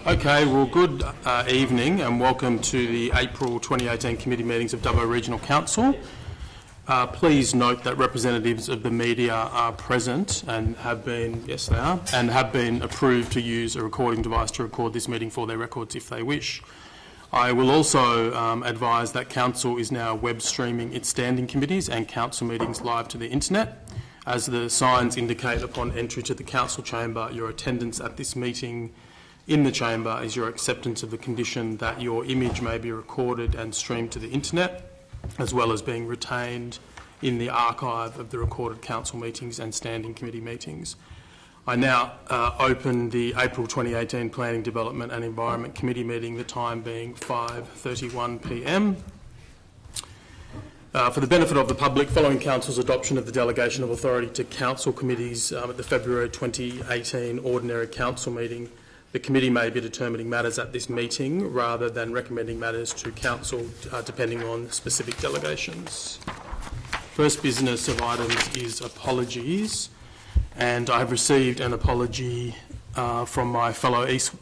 Okay, well, good evening and welcome to the April 2018 committee meetings of Dubbo Regional Council. Please note that representatives of the media are present and have been, yes they are, and have been approved to use a recording device to record this meeting for their records if they wish. I will also advise that Council is now web streaming its standing committees and Council meetings live to the internet. As the signs indicate upon entry to the Council chamber, your attendance at this meeting in the chamber is your acceptance of the condition that your image may be recorded and streamed to the internet, as well as being retained in the archive of the recorded council meetings and standing committee meetings. I now open the April 2018 Planning, Development and Environment Committee meeting, the time being 5:31 p.m. For the benefit of the public, following Council's adoption of the delegation of authority to council committees at the February 2018 Ordinary Council meeting, the committee may be determining matters at this meeting rather than recommending matters to Council depending on specific delegations. First business of items is apologies, and I have received an apology from my fellow East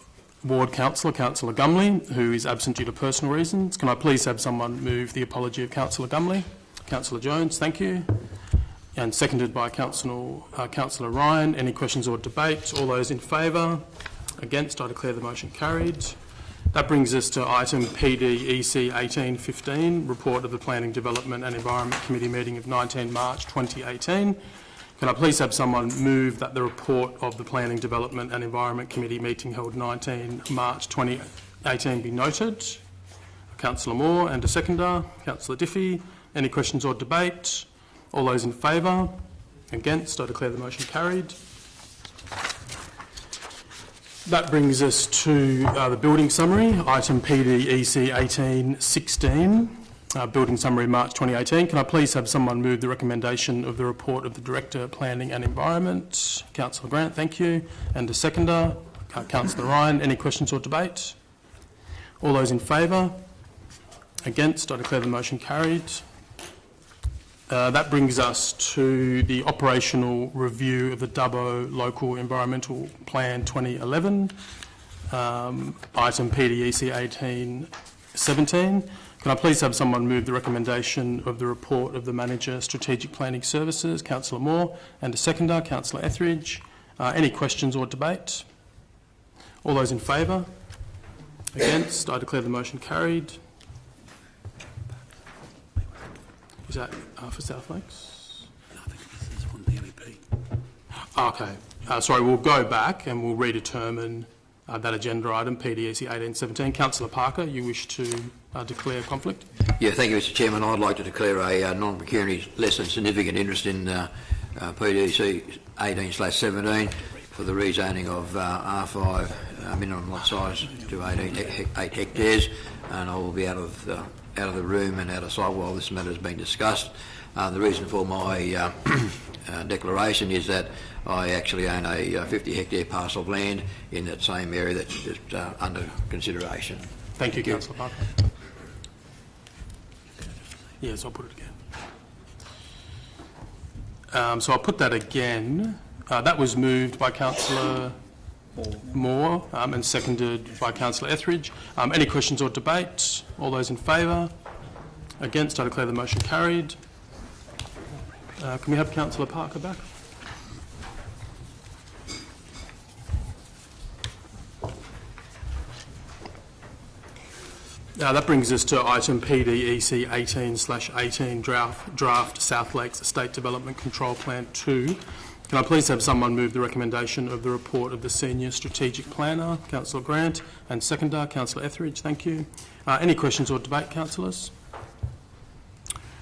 Ward Councillor, Councillor Gumley, who is absent due to personal reasons. Can I please have someone move the apology of Councillor Gumley? Councillor Jones, thank you. And seconded by Councillor Ryan. Any questions or debate? All those in favour? Against? I declare the motion carried. That brings us to item PDEC 1815, report of the Planning, Development and Environment Committee meeting of 19 March 2018. Can I please have someone move that the report of the Planning, Development and Environment Committee meeting held 19 March 2018 be noted? Councillor Moore, and a seconder. Councillor Diffie. Any questions or debate? All those in favour? Against? I declare the motion carried. That brings us to the building summary, item PDEC 1816, building summary March 2018. Can I please have someone move the recommendation of the report of the Director, Planning and Environment? Councillor Grant, thank you. And a seconder, Councillor Ryan. Any questions or debate? All those in favour? Against? I declare the motion carried. That brings us to the operational review of the Dubbo Local Environmental Plan 2011, item PDEC 1817. Can I please have someone move the recommendation of the report of the Manager, Strategic Planning Services, Councillor Moore, and a seconder, Councillor Etheridge. Any questions or debate? All those in favour? Against? I declare the motion carried. Is that for South Lakes? No, I think this is on the LEP. Okay. Sorry, we'll go back and we'll redetermine that agenda item, PDEC 1817. Councillor Parker, you wish to declare conflict? Yeah, thank you, Mr Chairman. I'd like to declare a non-pecuniary less than significant interest in PDEC 18/17 for the rezoning of R5 minimum lot size to 8 hectares, and I will be out of the room and out of sight while this matter has been discussed. The reason for my declaration is that I actually own a 50 hectare parcel of land in that same area that's just under consideration. Thank you, Councillor Parker. Yes, I'll put it again. So I'll put that again. That was moved by Councillor Moore and seconded by Councillor Etheridge. Any questions or debate? All those in favour? Against? I declare the motion carried. Can we have Councillor Parker back? That brings us to item PDEC 18/18, draft South Lakes Estate Development Control Plan 2. Can I please have someone move the recommendation of the report of the Senior Strategic Planner, Councillor Grant, and seconder, Councillor Etheridge? Thank you. Any questions or debate, councillors?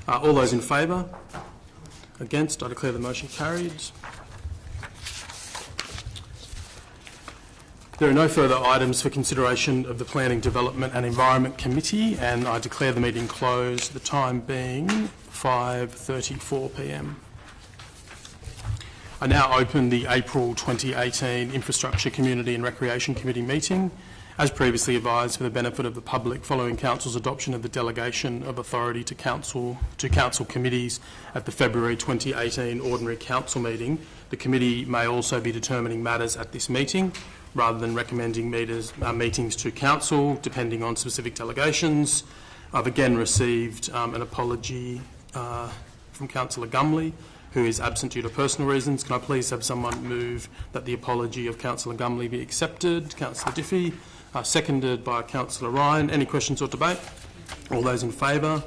All those in favour? Against? I declare the motion carried. There are no further items for consideration of the Planning, Development and Environment Committee, and I declare the meeting closed, the time being 5:34 p.m. I now open the April 2018 Infrastructure, Community and Recreation Committee meeting. As previously advised, for the benefit of the public, following Council's adoption of the delegation of authority to council committees at the February 2018 Ordinary Council meeting, the committee may also be determining matters at this meeting rather than recommending meetings to council, depending on specific delegations. I've again received an apology from Councillor Gumley, who is absent due to personal reasons. Can I please have someone move that the apology of Councillor Gumley be accepted? Councillor Diffie, seconded by Councillor Ryan. Any questions or debate? All those in favour?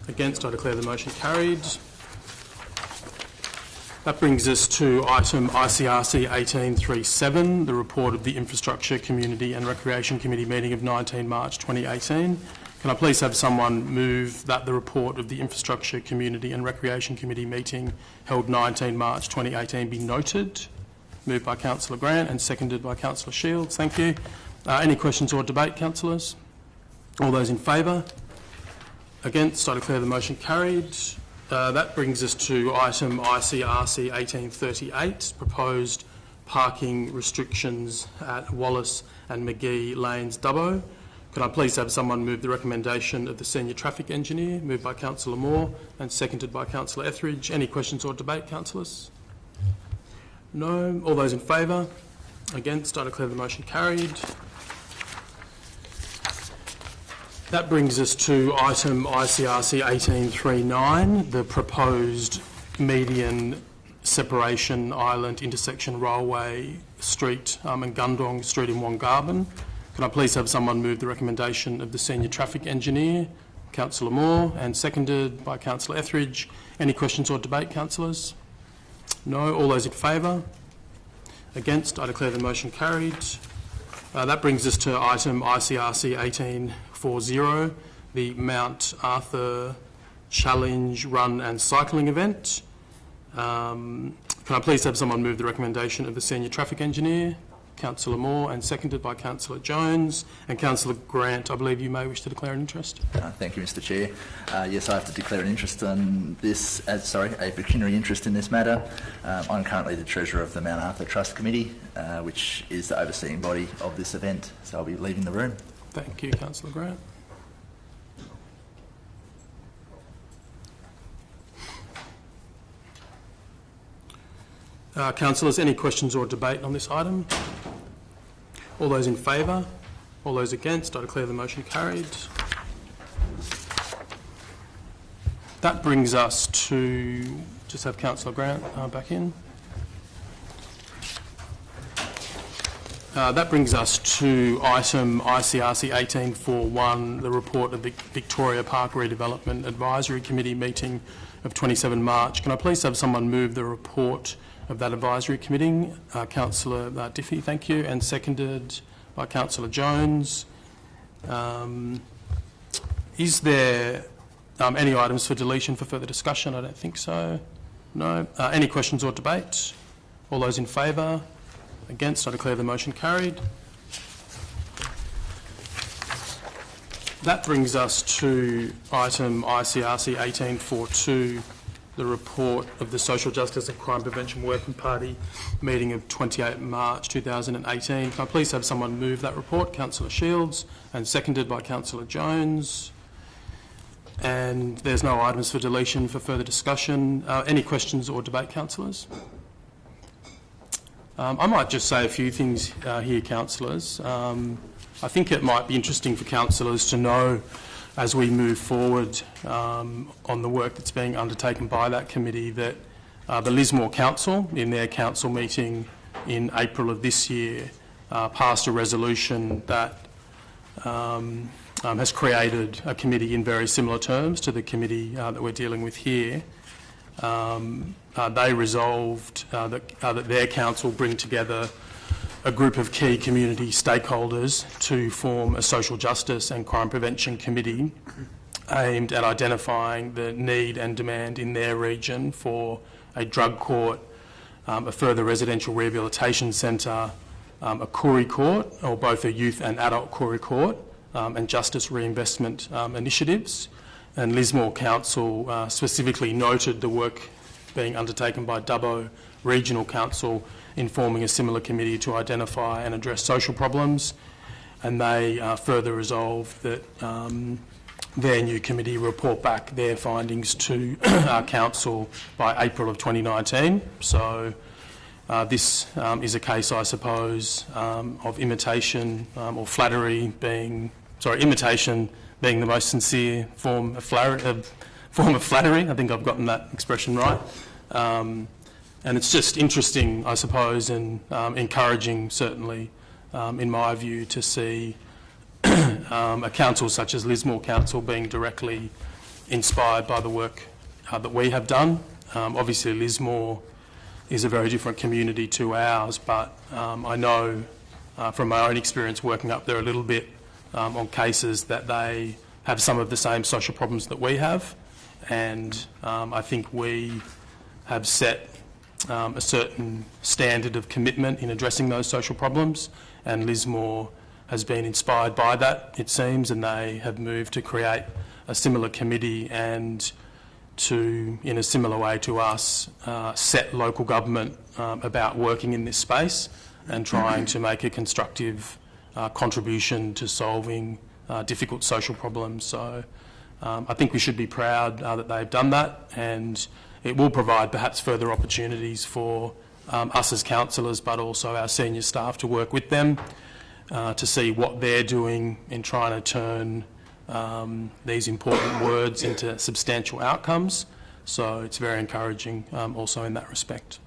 Against? I declare the motion carried. That brings us to item ICRC 1837, the report of the Infrastructure, Community and Recreation Committee meeting of 19 March 2018. Can I please have someone move that the report of the Infrastructure, Community and Recreation Committee meeting held 19 March 2018 be noted? Moved by Councillor Grant and seconded by Councillor Shields. Thank you. Any questions or debate, councillors? All those in favour? Against? I declare the motion carried. That brings us to item ICRC 1838, proposed parking restrictions at Wallace and McGee Lanes, Dubbo. Could I please have someone move the recommendation of the Senior Traffic Engineer, moved by Councillor Moore and seconded by Councillor Etheridge. Any questions or debate, councillors? No. All those in favour? Against? I declare the motion carried. That brings us to item ICRC 1839, the proposed median separation island intersection Railway Street and Gundong Street in Wongarbin. Can I please have someone move the recommendation of the Senior Traffic Engineer, Councillor Moore, and seconded by Councillor Etheridge. Any questions or debate, councillors? No. All those in favour? Against? I declare the motion carried. That brings us to item ICRC 1840, the Mount Arthur Challenge Run and Cycling event. Can I please have someone move the recommendation of the Senior Traffic Engineer, Councillor Moore, and seconded by Councillor Jones. And Councillor Grant, I believe you may wish to declare an interest. Thank you, Mr Chair. Yes, I have to declare an interest on this, a pecuniary interest in this matter. I'm currently the Treasurer of the Mount Arthur Trust Committee, which is the overseeing body of this event, so I'll be leaving the room. Thank you, Councillor Grant. Councillors, any questions or debate on this item? All those in favour? All those against? I declare the motion carried. That brings us to, just have Councillor Grant back in. That brings us to item ICRC 1841, the report of the Victoria Park Redevelopment Advisory Committee meeting of 27 March. Can I please have someone move the report of that advisory committee? Councillor Diffie, thank you, and seconded by Councillor Jones. Is there any items for deletion for further discussion? I don't think so. No. Any questions or debate? All those in favour? Against? I declare the motion carried. That brings us to item ICRC 1842, the report of the Social Justice and Crime Prevention Working Party meeting of 28 March 2018. Can I please have someone move that report? Councillor Shields, and seconded by Councillor Jones. And there's no items for deletion for further discussion. Any questions or debate, councillors? I might just say a few things here, councillors. I think it might be interesting for councillors to know, as we move forward on the work that's being undertaken by that committee, that the Lismore Council, in their council meeting in April of this year, passed a resolution that has created a committee in very similar terms to the committee that we're dealing with here. They resolved that their council bring together a group of key community stakeholders to form a social justice and crime prevention committee aimed at identifying the need and demand in their region for a drug court, a further residential rehabilitation centre, a Koori court, or both a youth and adult Koori court, and justice reinvestment initiatives. And Lismore Council specifically noted the work being undertaken by Dubbo Regional Council in forming a similar committee to identify and address social problems, and they further resolved that their new committee report back their findings to our council by April of 2019. So This is a case, I suppose, of imitation or flattery being, imitation being the most sincere form of flattery. I think I've gotten that expression right. And it's just interesting, I suppose, and encouraging, certainly, in my view, to see a council such as Lismore Council being directly inspired by the work that we have done. Obviously, Lismore is a very different community to ours, but I know from my own experience working up there a little bit on cases that they have some of the same social problems that we have, and I think we have set a certain standard of commitment in addressing those social problems, and Lismore has been inspired by that, it seems, and they have moved to create a similar committee and to, in a similar way to us, set local government about working in this space and trying to make a constructive contribution to solving difficult social problems. So I think we should be proud that they've done that, and it will provide perhaps further opportunities for us as councillors, but also our senior staff, to work with them to see what they're doing in trying to turn these important words into substantial outcomes. So it's very encouraging also in that respect.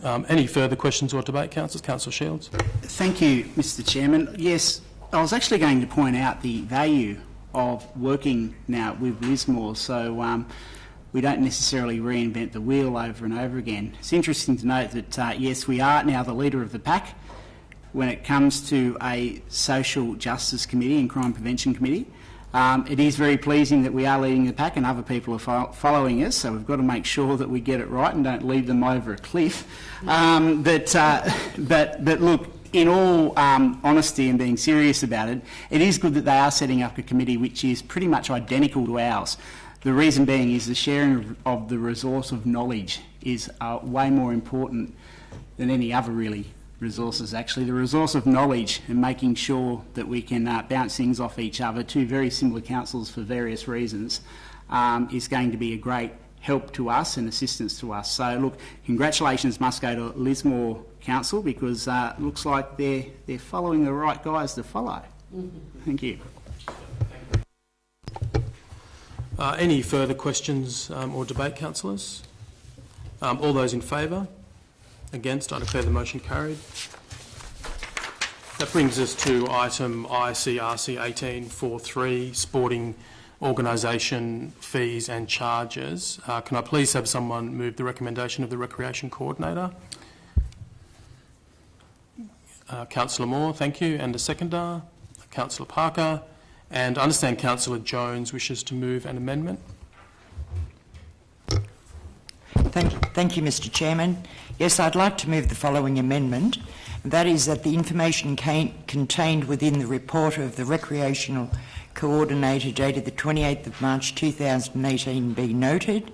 Any further questions or debate, councillors? Councillor Shields. Thank you, Mr Chairman. Yes, I was actually going to point out the value of working now with Lismore, so we don't necessarily reinvent the wheel over and over again. It's interesting to note that, yes, we are now the leader of the pack when it comes to a social justice committee and crime prevention committee. It is very pleasing that we are leading the pack and other people are following us, so we've got to make sure that we get it right and don't lead them over a cliff. But look, in all honesty and being serious about it, it is good that they are setting up a committee which is pretty much identical to ours. The reason being is the sharing of the resource of knowledge is way more important than any other really resources. Actually, the resource of knowledge and making sure that we can bounce things off each other, two very similar councils for various reasons, is going to be a great help to us and assistance to us. So look, congratulations must go to Lismore Council, because it looks like they're following the right guys to follow. Thank you. Any further questions or debate, councillors? All those in favour? Against? I declare the motion carried. That brings us to item ICRC 18.4.3, sporting organisation fees and charges. Can I please have someone move the recommendation of the Recreation Coordinator? Councillor Moore, thank you. And a seconder? Councillor Parker. And I understand Councillor Jones wishes to move an amendment. Thank you, Mr Chairman. Yes, I'd like to move the following amendment. That is that the information contained within the report of the Recreational Coordinator dated the 28th of March 2018 be noted,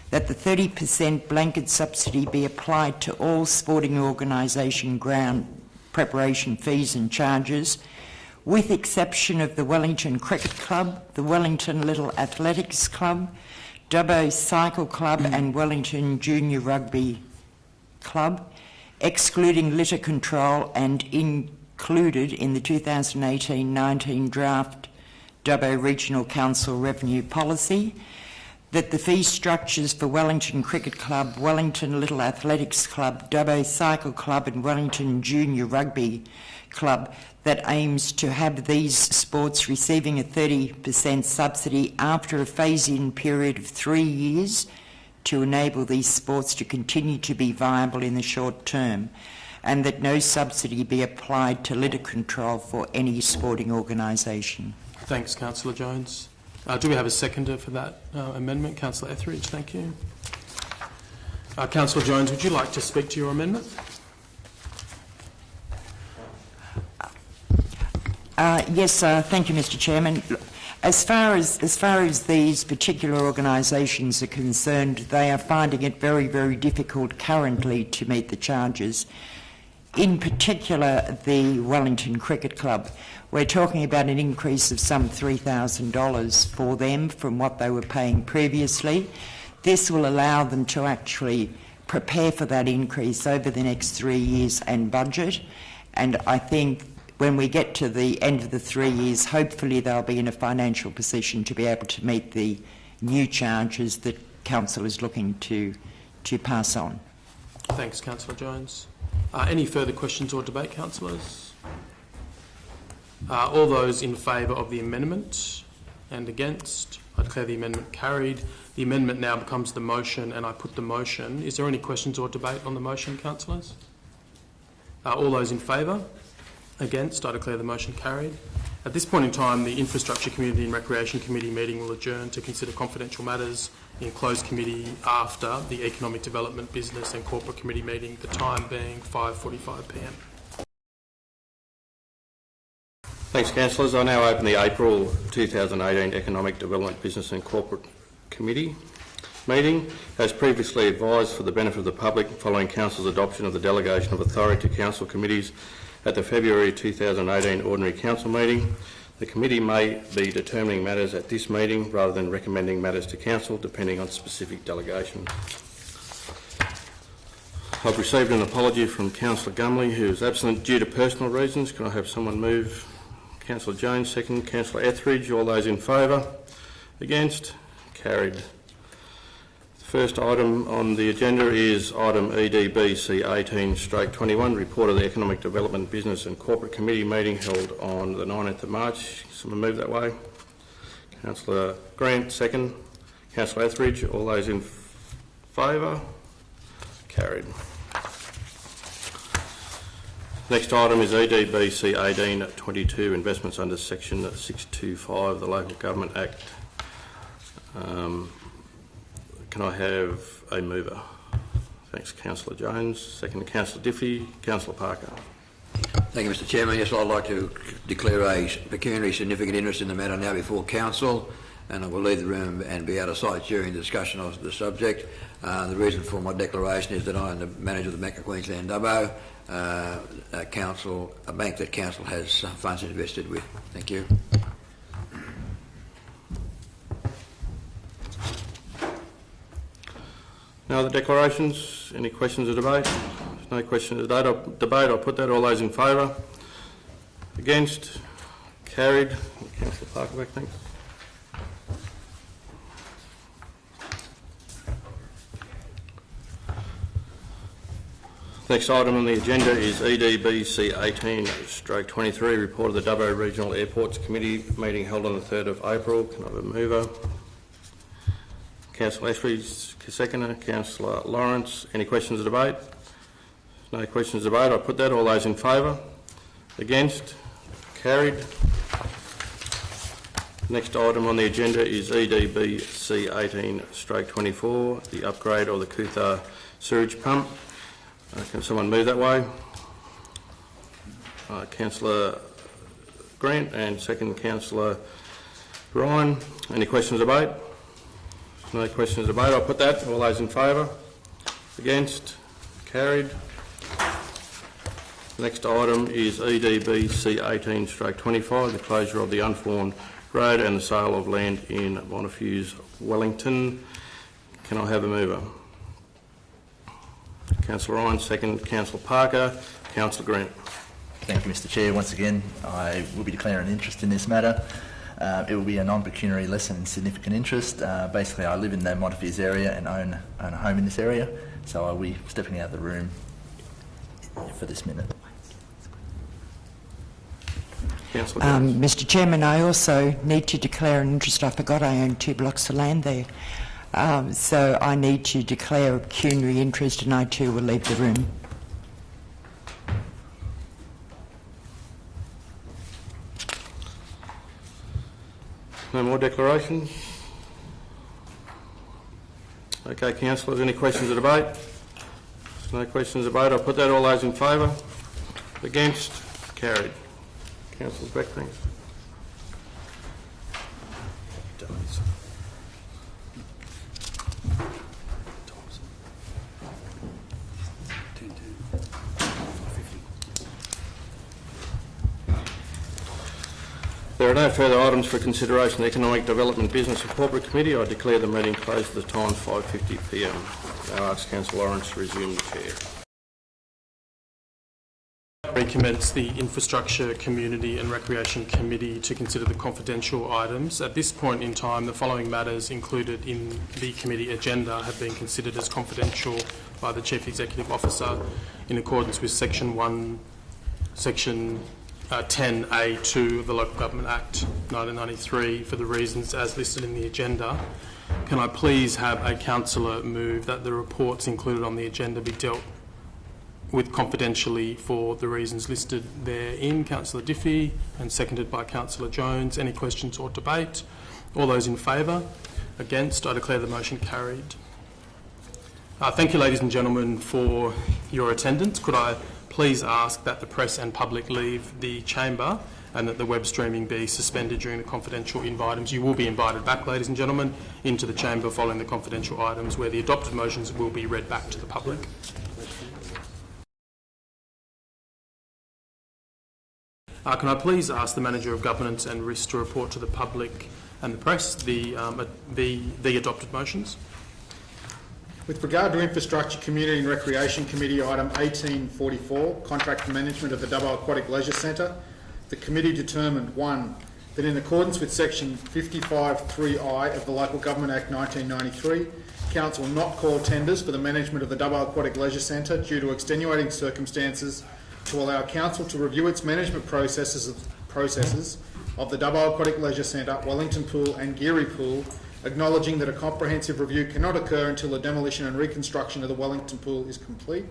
that the 30% blanket subsidy be applied to all sporting organisation ground preparation fees and charges, with exception of the Wellington Cricket Club, the Wellington Little Athletics Club, Dubbo Cycle Club and Wellington Junior Rugby Club, excluding litter control and included in the 2018-19 draft Dubbo Regional Council Revenue Policy, that the fee structures for Wellington Cricket Club, Wellington Little Athletics Club, Dubbo Cycle Club and Wellington Junior Rugby Club that aims to have these sports receiving a 30% subsidy after a phase-in period of 3 years to enable these sports to continue to be viable in the short term, and that no subsidy be applied to litter control for any sporting organisation. Thanks, Councillor Jones. Do we have a seconder for that amendment? Councillor Etheridge, thank you. Councillor Jones, would you like to speak to your amendment? Yes, thank you, Mr Chairman. As far as these particular organisations are concerned, they are finding it very, very difficult currently to meet the charges. In particular, the Wellington Cricket Club. We're talking about an increase of some $3,000 for them from what they were paying previously. This will allow them to actually prepare for that increase over the next 3 years and budget. And I think when we get to the end of the 3 years, hopefully they'll be in a financial position to be able to meet the new charges that Council is looking to pass on. Thanks, Councillor Jones. Any further questions or debate, councillors? All those in favour of the amendment and against? I declare the amendment carried. The amendment now becomes the motion, and I put the motion. Is there any questions or debate on the motion, councillors? All those in favour? Against? I declare the motion carried. At this point in time, the Infrastructure Community and Recreation Committee meeting will adjourn to consider confidential matters in closed committee after the Economic Development, Business and Corporate Committee meeting, the time being 5:45 p.m. Thanks, councillors. I now open the April 2018 Economic Development, Business and Corporate Committee meeting. As previously advised, for the benefit of the public, following Council's adoption of the delegation of authority to council committees at the February 2018 Ordinary Council meeting, the committee may be determining matters at this meeting rather than recommending matters to council, depending on specific delegation. I've received an apology from Councillor Gumley, who is absent due to personal reasons. Can I have someone move? Councillor Jones, second. Councillor Etheridge. All those in favour? Against? Carried. The first item on the agenda is item EDBC 18/21, report of the Economic Development, Business and Corporate Committee meeting held on the 19th of March. Someone move that way. Councillor Grant, second. Councillor Etheridge. All those in favour? Carried. Next item is EDBC 18/22, investments under section 625 of the Local Government Act. Can I have a mover? Thanks, Councillor Jones. Second, Councillor Diffie. Councillor Parker. Thank you, Mr Chairman. Yes, I'd like to declare a pecuniary significant interest in the matter now before Council, and I will leave the room and be out of sight during the discussion of the subject. The reason for my declaration is that I am the manager of the Bank of Queensland Dubbo, a bank that Council has funds invested with. Thank you. No other declarations? Any questions or debate? There's no questions or debate. I'll put that. All those in favour? Against? Carried. Councillor Parker back, thanks. Next item on the agenda is EDBC 18/23, report of the Dubbo Regional Airports Committee meeting held on the 3rd of April. Can I have a mover? Councillor Etheridge, seconder. Councillor Lawrence. Any questions or debate? No questions or debate. I'll put that. All those in favour? Against? Carried. Next item on the agenda is EDBC 18/24, the upgrade of the Kuthar sewage pump. Can someone move that way? Councillor Grant, and second, Councillor Ryan. Any questions or debate? No questions or debate. I'll put that. All those in favour? Against? Carried. Next item is EDBC 18/25, the closure of the Unformed Road and the sale of land in Bonnefuse, Wellington. Can I have a mover? Councillor Ryan, second. Councillor Parker. Councillor Grant. Thank you, Mr Chair. Once again, I will be declaring an interest in this matter. It will be a non-pecuniary less than significant interest. Basically, I live in the Montefiore area and own a home in this area, so I will be stepping out of the room for this minute. Mr Chairman, I also need to declare an interest. I forgot I own 2 blocks of land there. So I need to declare a pecuniary interest, and I too will leave the room. No more declarations? Okay, councillors, any questions or debate? No questions or debate. I'll put that. All those in favour? Against? Carried. Councillors back, thanks. There are no further items for consideration in the Economic Development, Business and Corporate Committee. I declare the meeting closed at the time 5:50 p.m. Now ask Councillor Lawrence to resume the chair. Recommence the Infrastructure, Community and Recreation Committee to consider the confidential items. At this point in time, the following matters included in the committee agenda have been considered as confidential by the Chief Executive Officer in accordance with Section 10A2 of the Local Government Act 1993 for the reasons as listed in the agenda. Can I please have a councillor move that the reports included on the agenda be dealt with confidentially for the reasons listed therein? Councillor Diffie, and seconded by Councillor Jones. Any questions or debate? All those in favour? Against? I declare the motion carried. Thank you, ladies and gentlemen, for your attendance. Could I please ask that the press and public leave the chamber and that the web streaming be suspended during the confidential items. You will be invited back, ladies and gentlemen, into the chamber following the confidential items where the adopted motions will be read back to the public. Can I please ask the Manager of Governance and Risk to report to the public and the press the adopted motions? With regard to Infrastructure, Community and Recreation Committee item 1844, Contract Management of the Dubbo Aquatic Leisure Centre, the committee determined 1. That in accordance with section 55(3)(I) of the Local Government Act 1993, Council not call tenders for the management of the Dubbo Aquatic Leisure Centre due to extenuating circumstances to allow Council to review its management processes of the Dubbo Aquatic Leisure Centre, Wellington Pool and Geary Pool, acknowledging that a comprehensive review cannot occur until the demolition and reconstruction of the Wellington Pool is complete.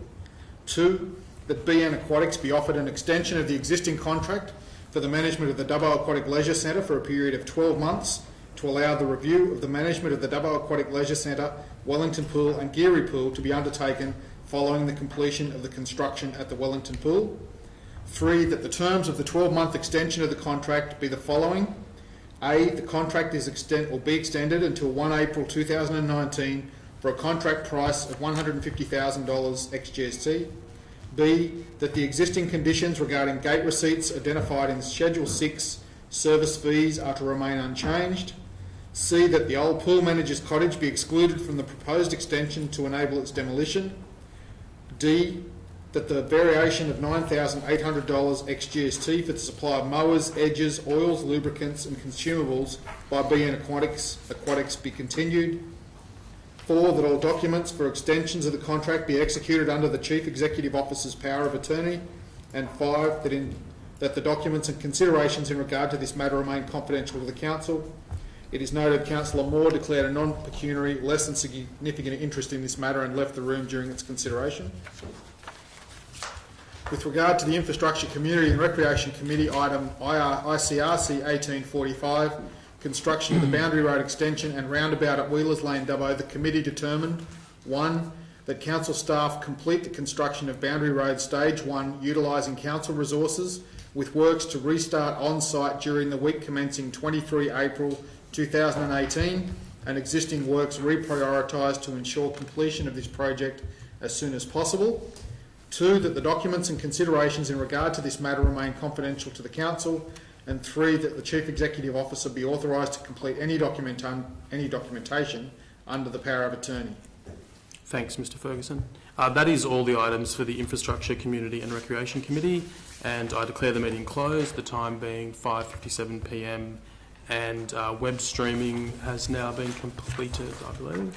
2. That BN Aquatics be offered an extension of the existing contract for the management of the Dubbo Aquatic Leisure Centre for a period of 12 months to allow the review of the management of the Dubbo Aquatic Leisure Centre, Wellington Pool and Geary Pool to be undertaken following the completion of the construction at the Wellington Pool. 3. That the terms of the 12-month extension of the contract be the following. A. The contract is be extended until 1 April 2019 for a contract price of $150,000 ex-GST. B. That the existing conditions regarding gate receipts identified in Schedule 6 service fees are to remain unchanged. C. That the old pool manager's cottage be excluded from the proposed extension to enable its demolition. D. That the variation of $9,800 ex-GST for the supply of mowers, edges, oils, lubricants and consumables by BN Aquatics be continued. 4. That all documents for extensions of the contract be executed under the Chief Executive Officer's power of attorney. And 5. That the documents and considerations in regard to this matter remain confidential to the Council. It is noted Councillor Moore declared a non-pecuniary, less than significant interest in this matter and left the room during its consideration. With regard to the Infrastructure, Community and Recreation Committee item ICRC 1845, construction of the Boundary Road extension and roundabout at Wheelers Lane, Dubbo, the committee determined 1. That Council staff complete the construction of Boundary Road Stage 1 utilising Council resources with works to restart on-site during the week commencing 23 April 2018 and existing works reprioritised to ensure completion of this project as soon as possible. 2. That the documents and considerations in regard to this matter remain confidential to the Council. And 3. That the Chief Executive Officer be authorised to complete any documentation under the power of attorney. Thanks, Mr Ferguson. That is all the items for the Infrastructure, Community and Recreation Committee, and I declare the meeting closed, the time being 5:57 p.m, and web streaming has now been completed, I believe.